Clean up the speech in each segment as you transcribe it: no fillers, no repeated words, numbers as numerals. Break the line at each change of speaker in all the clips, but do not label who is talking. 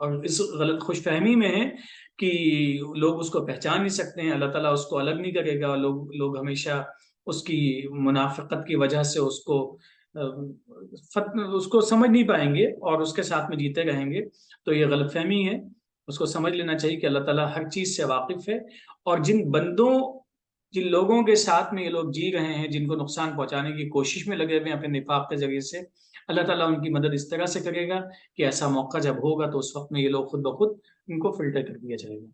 اور اس غلط خوش فہمی میں ہے کہ لوگ اس کو پہچان نہیں سکتے ہیں، اللہ تعالیٰ اس کو الگ نہیں کرے گا، لوگ ہمیشہ اس کی منافقت کی وجہ سے اس کو سمجھ نہیں پائیں گے اور اس کے ساتھ میں جیتے رہیں گے. تو یہ غلط فہمی ہے، اس کو سمجھ لینا چاہیے کہ اللہ تعالیٰ ہر چیز سے واقف ہے، اور جن لوگوں کے ساتھ میں یہ لوگ جی رہے ہیں، جن کو نقصان پہنچانے کی کوشش میں لگے ہوئے ہیں اپنے نفاق کے ذریعے سے، اللہ تعالیٰ ان کی مدد اس طرح سے کرے گا کہ ایسا موقع جب ہوگا تو اس وقت میں یہ لوگ خود بخود ان کو فلٹر کر دیا جائے گا.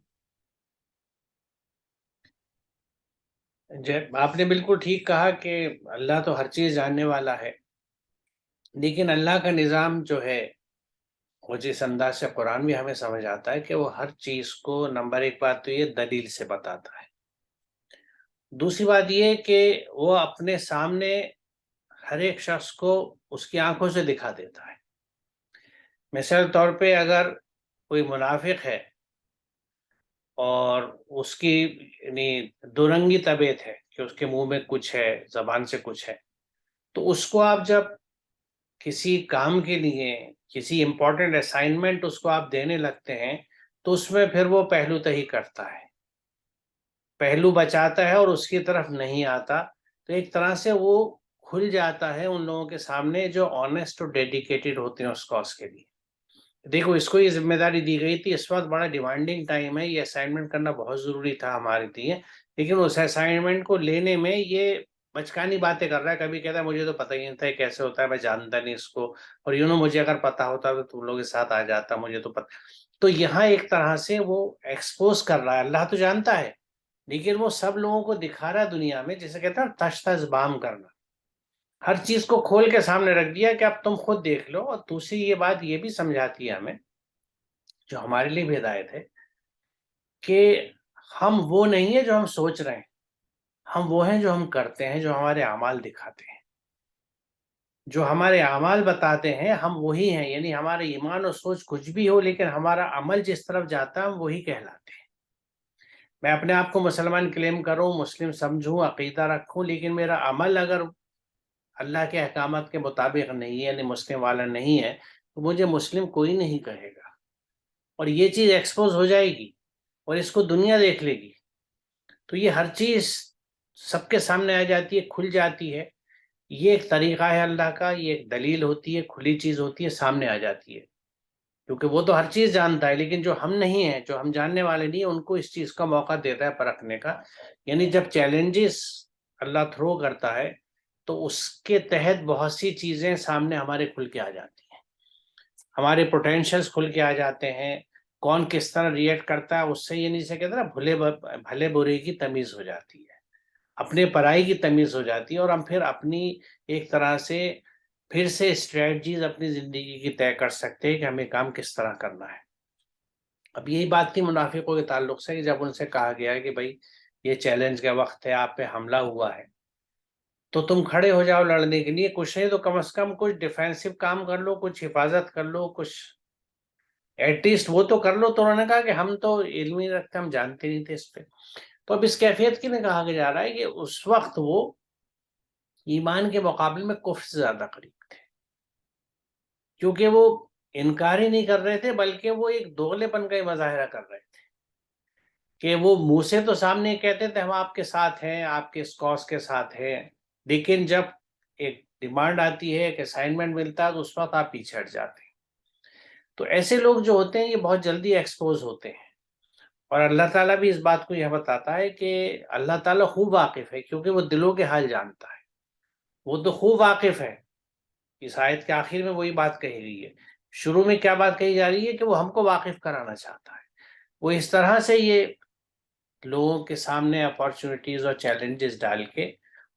آپ نے بالکل ٹھیک کہا کہ اللہ تو ہر چیز جاننے والا ہے، لیکن اللہ کا نظام جو ہے وہ جس انداز سے قرآن بھی ہمیں سمجھ آتا ہے کہ وہ ہر چیز کو نمبر ایک بات تو یہ دلیل سے بتاتا ہے، دوسری بات یہ کہ وہ اپنے سامنے ہر ایک شخص کو اس کی آنکھوں سے دکھا دیتا ہے. مثال طور پہ اگر کوئی منافق ہے اور اس کی یعنی دورنگی طبیعت ہے کہ اس کے منہ میں کچھ ہے، زبان سے کچھ ہے، تو اس کو آپ جب کسی کام کے لیے کسی امپورٹنٹ اسائنمنٹ اس کو آپ دینے لگتے ہیں تو اس میں پھر وہ پہلو تہی کرتا ہے، پہلو بچاتا ہے اور اس کی طرف نہیں آتا. تو ایک طرح سے وہ کھل جاتا ہے ان لوگوں کے سامنے جو آنےسٹ اور ڈیڈیکیٹڈ ہوتے ہیں اس کاز کے لیے. دیکھو اس کو یہ ذمہ داری دی گئی تھی، اس وقت بڑا ڈیمانڈنگ ٹائم ہے، یہ اسائنمنٹ کرنا بہت ضروری تھا ہمارے لیے، لیکن اس اسائنمنٹ کو لینے میں یہ بچکانی باتیں کر رہا ہے. کبھی کہتا ہے مجھے تو پتہ ہی نہیں تھا کیسے ہوتا ہے، میں جانتا نہیں اس کو، اور مجھے اگر پتا ہوتا تو تم لوگ کے ساتھ آ جاتا، مجھے تو پتہ. تو یہاں ایک طرح سے وہ ایکسپوز کر رہا ہے، اللہ تو جانتا ہے لیکن وہ سب لوگوں کو دکھا رہا ہے دنیا میں، جسے کہتا ہے تش تش بام کرنا، ہر چیز کو کھول کے سامنے رکھ دیا کہ اب تم خود دیکھ لو. اور دوسری یہ بات یہ بھی سمجھاتی ہے ہمیں، جو ہمارے لیے بھی ہدایت ہے، کہ ہم وہ نہیں ہیں جو ہم سوچ رہے ہیں، ہم وہ ہیں جو ہم کرتے ہیں، جو ہمارے اعمال دکھاتے ہیں، جو ہمارے اعمال بتاتے ہیں ہم وہی ہیں. یعنی ہمارے ایمان اور سوچ کچھ بھی ہو لیکن ہمارا عمل جس طرف جاتا ہے ہم وہی کہلاتے ہیں. میں اپنے آپ کو مسلمان کلیم کروں، مسلم سمجھوں، عقیدہ رکھوں، لیکن میرا عمل اگر اللہ کے احکامات کے مطابق نہیں ہے، یعنی مسلم والا نہیں ہے، تو مجھے مسلم کوئی نہیں کہے گا. اور یہ چیز ایکسپوز ہو جائے گی اور اس کو دنیا دیکھ لے گی، تو یہ ہر چیز سب کے سامنے آ جاتی ہے، کھل جاتی ہے. یہ ایک طریقہ ہے اللہ کا، یہ ایک دلیل ہوتی ہے، کھلی چیز ہوتی ہے، سامنے آ جاتی ہے، کیونکہ وہ تو ہر چیز جانتا ہے، لیکن جو ہم نہیں ہیں، جو ہم جاننے والے نہیں ہیں، ان کو اس چیز کا موقع دیتا ہے پرکھنے کا. یعنی جب چیلنجز اللہ تھرو کرتا ہے تو اس کے تحت بہت سی چیزیں سامنے ہمارے کھل کے آ جاتی ہیں، ہمارے پوٹینشیلز کھل کے آ جاتے ہیں، کون کس طرح ریئیکٹ کرتا ہے اس سے یہ نہیں سے کہتا نا بھلے برے کی تمیز ہو جاتی ہے، اپنے پرائی کی تمیز ہو جاتی ہے، اور ہم پھر اپنی ایک طرح سے پھر سے اسٹریٹجیز اپنی زندگی کی طے کر سکتے ہیں کہ ہمیں کام کس طرح کرنا ہے. اب یہی بات تھی منافقوں کے تعلق سے کہ جب ان سے کہا گیا کہ بھائی یہ چیلنج کا وقت ہے، آپ پہ حملہ ہوا ہے تو تم کھڑے ہو جاؤ لڑنے کے لیے، کچھ نہیں تو کم از کم کچھ ڈیفینسو کام کر لو، کچھ حفاظت کر لو، کچھ ایٹ لیسٹ وہ تو کر لو. تو انہوں نے کہا کہ ہم تو علم ہی رکھتے، ہم جانتے نہیں تھے اس پہ. تو اب اس کیفیت کی میں کہا جا رہا ہے کہ اس وقت وہ ایمان کے مقابلے میں کفر سے زیادہ قریب تھے، کیونکہ وہ انکار ہی نہیں کر رہے تھے بلکہ وہ ایک دوغلے پن کا ہی مظاہرہ کر رہے تھے، کہ وہ منہ سے تو سامنے کہتے تھے ہم آپ کے ساتھ ہیں، آپ کے اس کاز کے ساتھ ہیں، لیکن جب ایک ڈیمانڈ آتی ہے، ایک اسائنمنٹ ملتا ہے تو اس وقت آپ پیچھے ہٹ جاتے ہیں. تو ایسے لوگ جو ہوتے ہیں یہ بہت جلدی ایکسپوز ہوتے ہیں. اور اللہ تعالیٰ بھی اس بات کو یہ بتاتا ہے کہ اللہ تعالیٰ خوب واقف ہے، کیونکہ وہ دلوں کے حال جانتا ہے، وہ تو خوب واقف ہے. اس آیت کے آخر میں وہی بات کہی گئی ہے. شروع میں کیا بات کہی جا رہی ہے کہ وہ ہم کو واقف کرانا چاہتا ہے. وہ اس طرح سے یہ لوگوں کے سامنے اپارچونیٹیز اور چیلنجز ڈال کے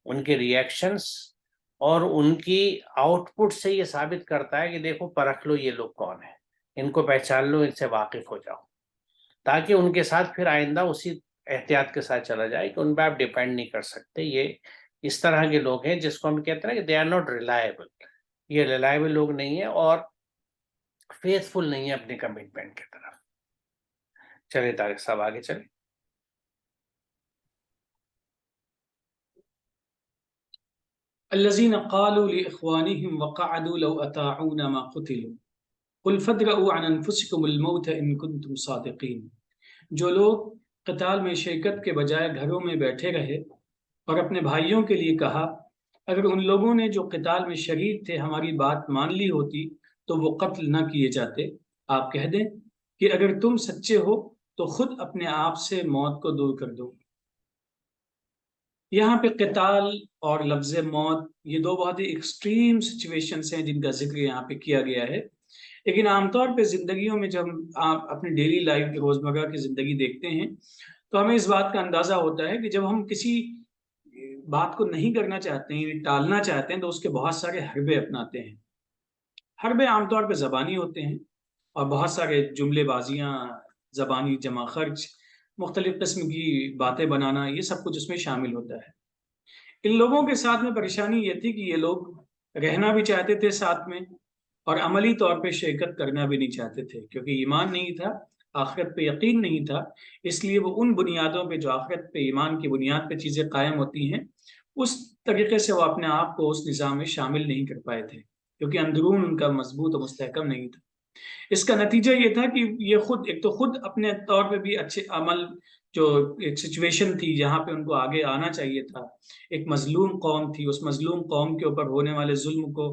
ان کے ریئیکشنز اور ان کی آؤٹ پٹ سے یہ ثابت کرتا ہے کہ دیکھو پرکھ لو یہ لوگ کون ہیں، ان کو پہچان لو، ان سے واقف ہو جاؤ، تاکہ ان کے ساتھ پھر آئندہ اسی احتیاط کے ساتھ چلا جائے کہ ان پہ آپ ڈیپینڈ نہیں کر سکتے. یہ اس طرح کے لوگ ہیں جس کو ہم کہتے ہیں کہ دے آر ناٹ ریلائبل، یہ ریلائبل لوگ نہیں ہیں اور فیتھ فل نہیں ہے اپنے کمٹمنٹ کی طرف. چلے طارق صاحب آگے چلیں.
الذين قالوا لإخوانهم وقعدوا لو أطاعونا ما قتلوا قل فادرؤوا عن انفسکم الموت ان کنتم صادقین۔ جو لوگ قتال میں شرکت کے بجائے گھروں میں بیٹھے رہے اور اپنے بھائیوں کے لیے کہا اگر ان لوگوں نے جو قتال میں شریک تھے ہماری بات مان لی ہوتی تو وہ قتل نہ کیے جاتے، آپ کہہ دیں کہ اگر تم سچے ہو تو خود اپنے آپ سے موت کو دور کر دو۔ یہاں پہ قتال اور لفظ موت یہ دو بہت ہی ایکسٹریم سچویشنز ہیں جن کا ذکر یہاں پہ کیا گیا ہے، لیکن عام طور پہ زندگیوں میں جب آپ اپنی ڈیلی لائف روزمرہ کی زندگی دیکھتے ہیں تو ہمیں اس بات کا اندازہ ہوتا ہے کہ جب ہم کسی بات کو نہیں کرنا چاہتے ہیں، ٹالنا چاہتے ہیں، تو اس کے بہت سارے حربے اپناتے ہیں۔ حربے عام طور پہ زبانی ہوتے ہیں اور بہت سارے جملے بازیاں، زبانی جمع خرچ، مختلف قسم کی باتیں بنانا، یہ سب کچھ اس میں شامل ہوتا ہے۔ ان لوگوں کے ساتھ میں پریشانی یہ تھی کہ یہ لوگ رہنا بھی چاہتے تھے ساتھ میں اور عملی طور پہ شرکت کرنا بھی نہیں چاہتے تھے، کیونکہ ایمان نہیں تھا، آخرت پہ یقین نہیں تھا، اس لیے وہ ان بنیادوں پہ جو آخرت پہ ایمان کی بنیاد پہ چیزیں قائم ہوتی ہیں اس طریقے سے وہ اپنے آپ کو اس نظام میں شامل نہیں کر پائے تھے، کیونکہ اندرون ان کا مضبوط و مستحکم نہیں تھا۔ اس کا نتیجہ یہ تھا کہ یہ خود اپنے طور پہ بھی اچھے عمل، جو ایک سچویشن تھی جہاں پہ ان کو آگے آنا چاہیے تھا، ایک مظلوم قوم تھی، اس مظلوم قوم کے اوپر ہونے والے ظلم کو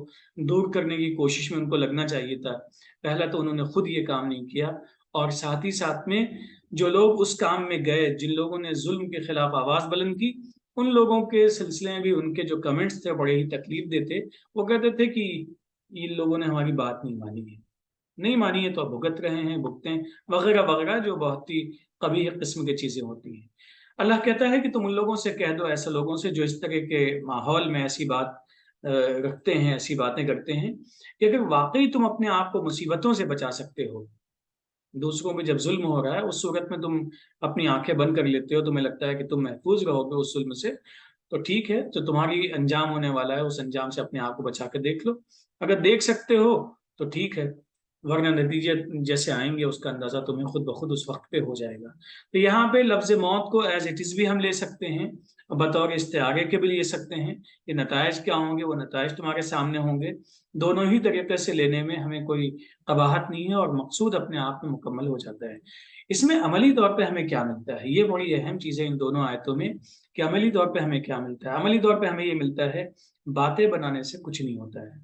دور کرنے کی کوشش میں ان کو لگنا چاہیے تھا۔ پہلا تو انہوں نے خود یہ کام نہیں کیا، اور ساتھ ہی ساتھ میں جو لوگ اس کام میں گئے، جن لوگوں نے ظلم کے خلاف آواز بلند کی، ان لوگوں کے سلسلے میں بھی ان کے جو کمنٹس تھے بڑے ہی تکلیف دیتے۔ وہ کہتے تھے کہ ان لوگوں نے ہماری بات نہیں مانی ہے، نہیں مانی ہے تو اب بھگت رہے ہیں، بھگتے ہیں، وغیرہ وغیرہ، جو بہت ہی قبیح قسم کی چیزیں ہوتی ہیں۔ اللہ کہتا ہے کہ تم ان لوگوں سے کہہ دو، ایسے لوگوں سے جو اس طرح کے ماحول میں ایسی بات رکھتے ہیں، ایسی باتیں کرتے ہیں، کہ اگر واقعی تم اپنے آپ کو مصیبتوں سے بچا سکتے ہو، دوسروں پہ جب ظلم ہو رہا ہے اس صورت میں تم اپنی آنکھیں بند کر لیتے ہو، تمہیں لگتا ہے کہ تم محفوظ رہو گے اس ظلم سے، تو ٹھیک ہے، جو تمہاری انجام ہونے والا ہے اس انجام سے اپنے آپ کو بچا کے دیکھ لو۔ اگر دیکھ سکتے ہو تو ٹھیک ہے، ورنہ نتیجے جیسے آئیں گے اس کا اندازہ تمہیں خود بخود اس وقت پہ ہو جائے گا۔ تو یہاں پہ لفظ موت کو ایز اٹ از بھی ہم لے سکتے ہیں، بطور استعارے کے بھی لے سکتے ہیں، کہ نتائج کیا ہوں گے وہ نتائج تمہارے سامنے ہوں گے۔ دونوں ہی طریقے سے لینے میں ہمیں کوئی قباحت نہیں ہے، اور مقصود اپنے آپ میں مکمل ہو جاتا ہے۔ اس میں عملی طور پہ ہمیں کیا ملتا ہے، یہ بڑی اہم چیز ہے ان دونوں آیتوں میں، کہ عملی طور پہ ہمیں کیا ملتا ہے۔ عملی طور پہ ہمیں یہ ملتا ہے باتیں بنانے سے کچھ نہیں ہوتا ہے،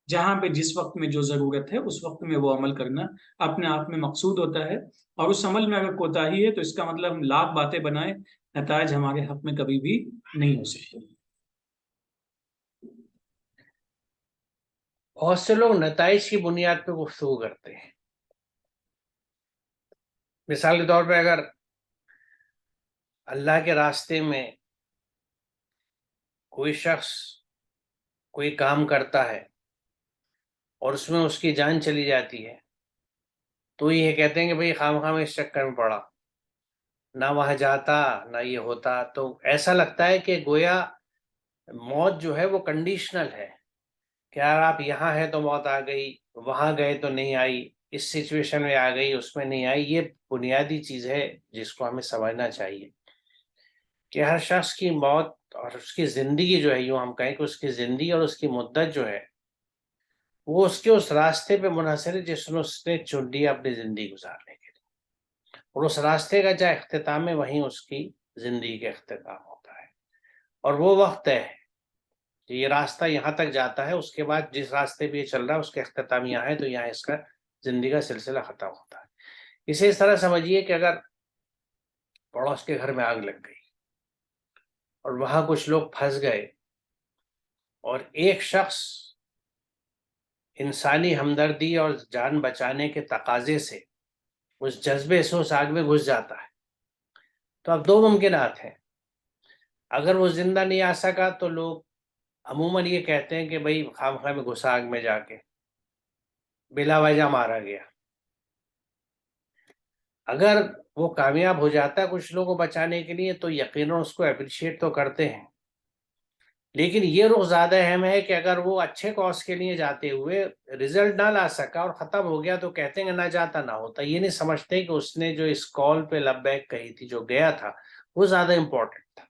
جہاں پہ جس وقت میں جو ضرورت ہے اس وقت میں وہ عمل کرنا اپنے آپ میں مقصود ہوتا ہے، اور اس عمل میں اگر کوتاہی ہے تو اس کا مطلب ہم لاکھ باتیں بنائیں، نتائج ہمارے حق میں کبھی بھی نہیں ہو سکتے۔
بہت سے لوگ نتائج کی بنیاد پہ گفتگو کرتے ہیں۔ مثال کے طور پہ اگر اللہ کے راستے میں کوئی شخص کوئی کام کرتا ہے اور اس میں اس کی جان چلی جاتی ہے، تو یہ کہتے ہیں کہ بھئی خواہ میں اس چکر میں پڑا، نہ وہاں جاتا نہ یہ ہوتا۔ تو ایسا لگتا ہے کہ گویا موت جو ہے وہ کنڈیشنل ہے، کہ اگر آپ یہاں ہیں تو موت آ گئی، وہاں گئے تو نہیں آئی، اس سچویشن میں آ گئی، اس میں نہیں آئی۔ یہ بنیادی چیز ہے جس کو ہمیں سمجھنا چاہیے کہ ہر شخص کی موت اور اس کی زندگی جو ہے، یوں ہم کہیں کہ اس کی زندگی اور اس کی مدت جو ہے وہ اس کے اس راستے پہ منحصر ہے جس میں اس نے چن لیا اپنی زندگی گزارنے کے لیے، اور اس راستے کا جہاں اختتام ہے وہیں اس کی زندگی کا اختتام ہوتا ہے، اور وہ وقت ہے کہ یہ راستہ یہاں تک جاتا ہے، اس کے بعد جس راستے پہ یہ چل رہا ہے اس کا اختتام یہاں ہے، تو یہاں اس کا زندگی کا سلسلہ ختم ہوتا ہے۔ اسے اس طرح سمجھیے کہ اگر پڑوس کے گھر میں آگ لگ گئی اور وہاں کچھ لوگ پھنس گئے، اور ایک شخص انسانی ہمدردی اور جان بچانے کے تقاضے سے اس جذبے سے اس آگ میں گھس جاتا ہے، تو اب دو ممکنات ہیں۔ اگر وہ زندہ نہیں آ سکا تو لوگ عموماً یہ کہتے ہیں کہ بھئی خواہ میں گھسا آگ میں جا کے، بلا وجہ مارا گیا۔ اگر وہ کامیاب ہو جاتا ہے کچھ لوگوں کو بچانے کے لیے تو یقیناً اس کو اپریشیٹ تو کرتے ہیں، لیکن یہ رخ زیادہ اہم ہے کہ اگر وہ اچھے کاز کے لیے جاتے ہوئے رزلٹ نہ لا سکا اور ختم ہو گیا تو کہتے ہیں کہ نہ جاتا نہ ہوتا۔ یہ نہیں سمجھتے کہ اس نے جو اس کال پہ لبیک کہی تھی، جو گیا تھا، وہ زیادہ امپورٹنٹ تھا،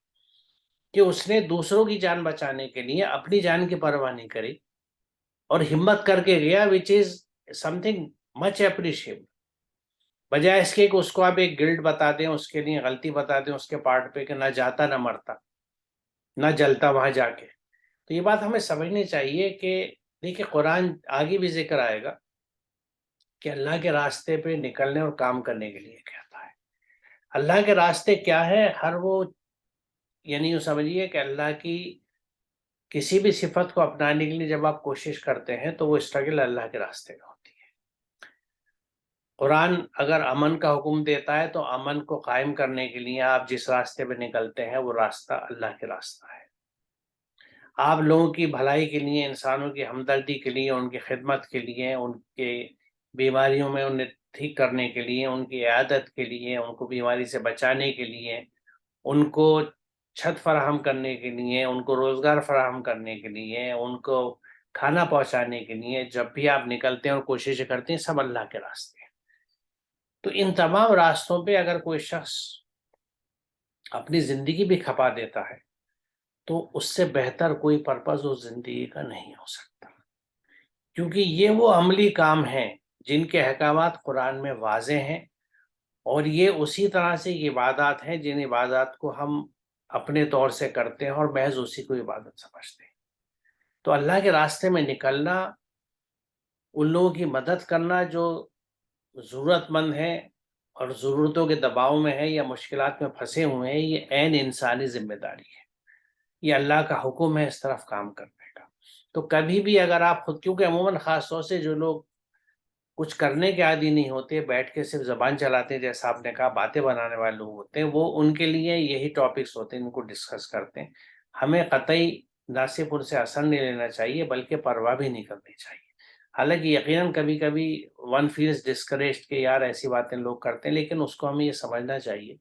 کہ اس نے دوسروں کی جان بچانے کے لیے اپنی جان کی پرواہ نہیں کری اور ہمت کر کے گیا، وچ از something much appreciable. بجائے اس کے کہ اس کو آپ ایک گلٹ بتا دیں، اس کے لیے غلطی بتا دیں اس کے پارٹ پہ کہ نہ جاتا نہ مرتا نہ جلتا وہاں جا کے. تو یہ بات ہمیں سمجھنی چاہیے کہ دیکھیے قرآن آگے بھی ذکر آئے گا کہ اللہ کے راستے پہ نکلنے اور کام کرنے کے لیے کہتا ہے. اللہ کے راستے کیا ہے؟ ہر وہ، یعنی یوں سمجھیے کہ اللہ کی کسی بھی صفت کو اپنانے کے لیے جب آپ کوشش کرتے ہیں تو وہ اسٹرگل اللہ کے راستے میں ہوتی ہے. قرآن اگر امن کا حکم دیتا ہے تو امن کو قائم کرنے کے لیے آپ جس راستے پہ نکلتے ہیں وہ راستہ اللہ کے راستہ ہے. آپ لوگوں کی بھلائی کے لیے، انسانوں کی ہمدردی کے لیے، ان کی خدمت کے لیے، ان کے بیماریوں میں انہیں ٹھیک کرنے کے لیے، ان کی عیادت کے لیے، ان کو بیماری سے بچانے کے لیے، ان کو چھت فراہم کرنے کے لیے، ان کو روزگار فراہم کرنے کے لیے، ان کو کھانا پہنچانے کے لیے جب بھی آپ نکلتے ہیں اور کوششیں کرتے ہیں، سب اللہ کے راستے ہیں. تو ان تمام راستوں پہ اگر کوئی شخص اپنی زندگی بھی کھپا دیتا ہے تو اس سے بہتر کوئی پرپز اس زندگی کا نہیں ہو سکتا، کیونکہ یہ وہ عملی کام ہیں جن کے احکامات قرآن میں واضح ہیں، اور یہ اسی طرح سے یہ عبادات ہیں جن عبادات کو ہم اپنے طور سے کرتے ہیں اور محض اسی کو عبادت سمجھتے ہیں. تو اللہ کے راستے میں نکلنا، ان لوگوں کی مدد کرنا جو ضرورت مند ہیں اور ضرورتوں کے دباؤ میں ہیں یا مشکلات میں پھنسے ہوئے ہیں، یہ عین انسانی ذمہ داری ہے. یہ اللہ کا حکم ہے اس طرف کام کرنے کا. تو کبھی بھی اگر آپ خود، کیونکہ عموماً خاص طور سے جو لوگ کچھ کرنے کے عادی نہیں ہوتے، بیٹھ کے صرف زبان چلاتے ہیں، جیسا آپ نے کہا باتیں بنانے والے لوگ ہوتے ہیں، وہ ان کے لیے یہی ٹاپکس ہوتے ہیں، ان کو ڈسکس کرتے ہیں. ہمیں قطعی نہ صرف ان سے اثر نہیں لینا چاہیے بلکہ پرواہ بھی نہیں کرنی چاہیے. حالانکہ یقیناً کبھی کبھی ون فیلز ڈسکریجڈ کہ یار ایسی باتیں لوگ کرتے ہیں، لیکن اس کو ہمیں یہ سمجھنا چاہیے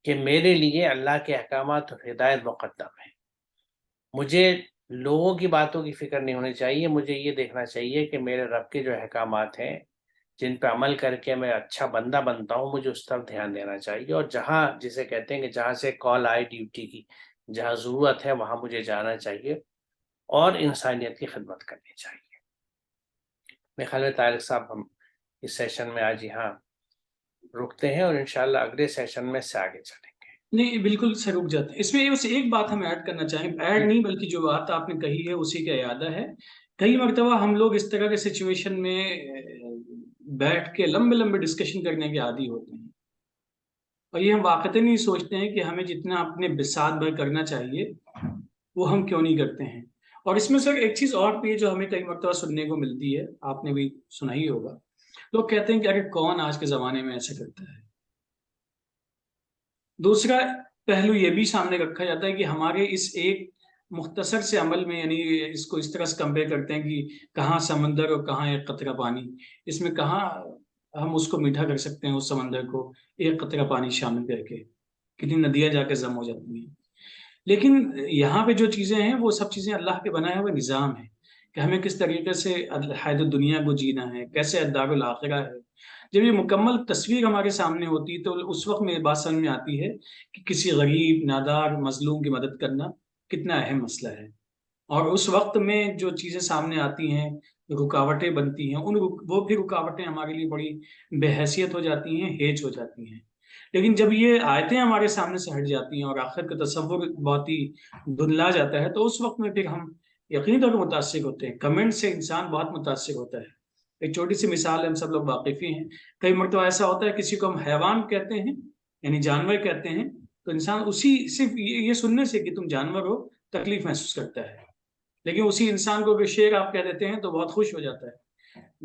کہ میرے لیے اللہ کے احکامات اور ہدایت مقدم ہے. مجھے لوگوں کی باتوں کی فکر نہیں ہونی چاہیے، مجھے یہ دیکھنا چاہیے کہ میرے رب کے جو احکامات ہیں جن پہ عمل کر کے میں اچھا بندہ بنتا ہوں، مجھے اس طرف دھیان دینا چاہیے. اور جہاں جسے کہتے ہیں کہ جہاں سے کال آئے ڈیوٹی کی، جہاں ضرورت ہے وہاں مجھے جانا چاہیے اور انسانیت کی خدمت کرنی چاہیے. میرے خیال میں طارق صاحب ہم اس سیشن میں آج یہاں رکتے ہیں اور انشاءاللہ اگلے سیشن میں سے آگے چلیں گے.
نہیں بالکل سے رک جاتے ہیں. اس میں بس ایک بات ہم ایڈ کرنا چاہیں، ایڈ نہیں بلکہ جو بات آپ نے کہی ہے اسی کا اعادہ ہے. کئی مرتبہ ہم لوگ اس طرح کے سچویشن میں بیٹھ کے لمبے لمبے ڈسکشن کرنے کے عادی ہوتے ہیں، اور یہ ہم واقعی نہیں سوچتے ہیں کہ ہمیں جتنا اپنے بساط بھر کرنا چاہیے وہ ہم کیوں نہیں کرتے ہیں. اور اس میں سر ایک چیز اور بھی ہے جو ہمیں کئی مرتبہ سننے کو ملتی ہے، آپ نے بھی سنا ہی ہوگا. لوگ کہتے ہیں کہ ارے کون آج کے زمانے میں ایسا کرتا ہے. دوسرا پہلو یہ بھی سامنے رکھا جاتا ہے کہ ہمارے اس ایک مختصر سے عمل میں، یعنی اس کو اس طرح سے کمپیئر کرتے ہیں کہ کہاں سمندر اور کہاں ایک قطرہ پانی، اس میں کہاں ہم اس کو میٹھا کر سکتے ہیں اس سمندر کو ایک قطرہ پانی شامل کر کے. کتنی ندیاں جا کے ضم ہو جاتی ہیں. لیکن یہاں پہ جو چیزیں ہیں وہ سب چیزیں اللہ کے بنائے ہوئے نظام ہے کہ ہمیں کس طریقے سے حیات الدنیا کو جینا ہے، کیسے الدار الآخرہ ہے. جب یہ مکمل تصویر ہمارے سامنے ہوتی ہے تو اس وقت میں بات سمجھ میں آتی ہے کہ کسی غریب نادار مظلوم کی مدد کرنا کتنا اہم مسئلہ ہے. اور اس وقت میں جو چیزیں سامنے آتی ہیں، رکاوٹیں بنتی ہیں، وہ بھی رکاوٹیں ہمارے لیے بڑی بے حیثیت ہو جاتی ہیں، ہیج ہو جاتی ہیں. لیکن جب یہ آیتیں ہمارے سامنے سے ہٹ جاتی ہیں اور آخر کا تصور بہت ہی دھندلا جاتا ہے تو اس وقت میں پھر ہم یقینی طور پر متاثر ہوتے ہیں. کمنٹ سے انسان بہت متاثر ہوتا ہے. ایک چھوٹی سی مثال ہم سب لوگ واقف ہی ہیں. کئی مرتبہ ایسا ہوتا ہے کسی کو ہم حیوان کہتے ہیں، یعنی جانور کہتے ہیں، تو انسان اسی صرف یہ سننے سے کہ تم جانور ہو تکلیف محسوس کرتا ہے. لیکن اسی انسان کو اگر شیر آپ کہہ دیتے ہیں تو بہت خوش ہو جاتا ہے.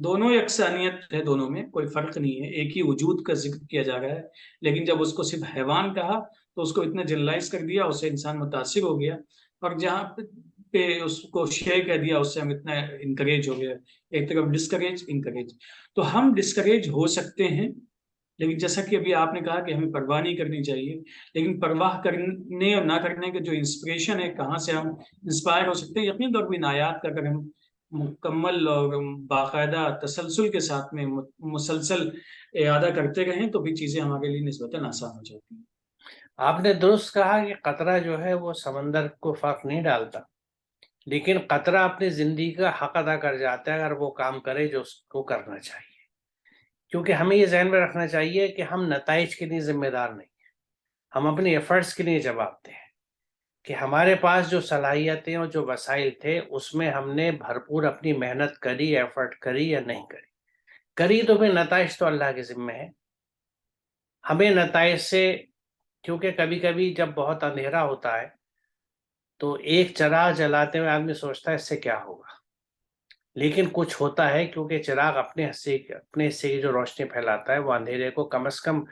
دونوں یکسانیت ہے، دونوں میں کوئی فرق نہیں ہے، ایک ہی وجود کا ذکر کیا جا رہا ہے. لیکن جب اس کو صرف حیوان کہا تو اس کو اتنا جنرلائز کر دیا، اس سے انسان متاثر ہو گیا. اور جہاں پہ اس کو شیر کہہ دیا اس سے ہم اتنا انکریج ہو گیا. ایک طرف ڈسکریج انکریج. تو ہم ڈسکریج ہو سکتے ہیں، لیکن جیسا کہ ابھی آپ نے کہا کہ ہمیں پرواہ نہیں کرنی چاہیے. لیکن پرواہ کرنے اور نہ کرنے کے جو انسپریشن ہے، کہاں سے ہم انسپائر ہو سکتے ہیں، یقینی طور پر ان آیات کا اگر ہم مکمل اور باقاعدہ تسلسل کے ساتھ میں مسلسل اعادہ کرتے رہیں تو بھی چیزیں ہمارے لیے نسبتاً آسان ہو جاتی ہیں.
آپ نے درست کہا کہ قطرہ جو ہے وہ سمندر کو فرق نہیں ڈالتا، لیکن قطرہ اپنی زندگی کا حق ادا کر جاتا ہے اگر وہ کام کرے جو اس کو کرنا چاہیے، کیونکہ ہمیں یہ ذہن میں رکھنا چاہیے کہ ہم نتائج کے لیے ذمہ دار نہیں ہیں، ہم اپنی ایفرٹس کے لیے جواب دہ ہیں کہ ہمارے پاس جو صلاحیتیں اور جو وسائل تھے اس میں ہم نے بھرپور اپنی محنت کری، ایفرٹ کری یا نہیں کری تو پھر نتائج تو اللہ کے ذمہ ہے۔ ہمیں نتائج سے، کیونکہ کبھی کبھی جب بہت اندھیرا ہوتا ہے تو ایک چراغ جلاتے ہوئے آدمی سوچتا ہے اس سے کیا ہوگا، لیکن کچھ ہوتا ہے کیونکہ چراغ اپنے حصے کی جو روشنی پھیلاتا ہے وہ اندھیرے کو کم از کم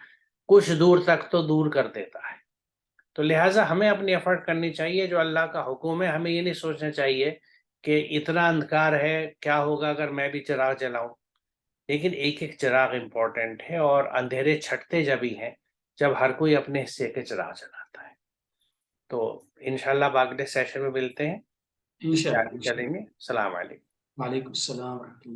کچھ دور تک تو دور کر دیتا ہے۔ تو لہٰذا ہمیں اپنی ایفرٹ کرنی چاہیے، جو اللہ کا حکم ہے ہمیں یہ نہیں سوچنا چاہیے کہ اتنا اندھکار ہے کیا ہوگا اگر میں بھی چراغ جلاؤں، لیکن ایک ایک چراغ امپورٹنٹ ہے، اور اندھیرے چھٹتے جب ہی ہیں جب ہر کوئی اپنے حصے کے چراغ جلاتا ہے۔ تو انشاءاللہ اگلے سیشن میں ملتے ہیں،
انشاءاللہ
جاری چلیں گے۔ السلام علیکم۔
وعلیکم السلام ورحمۃ اللہ۔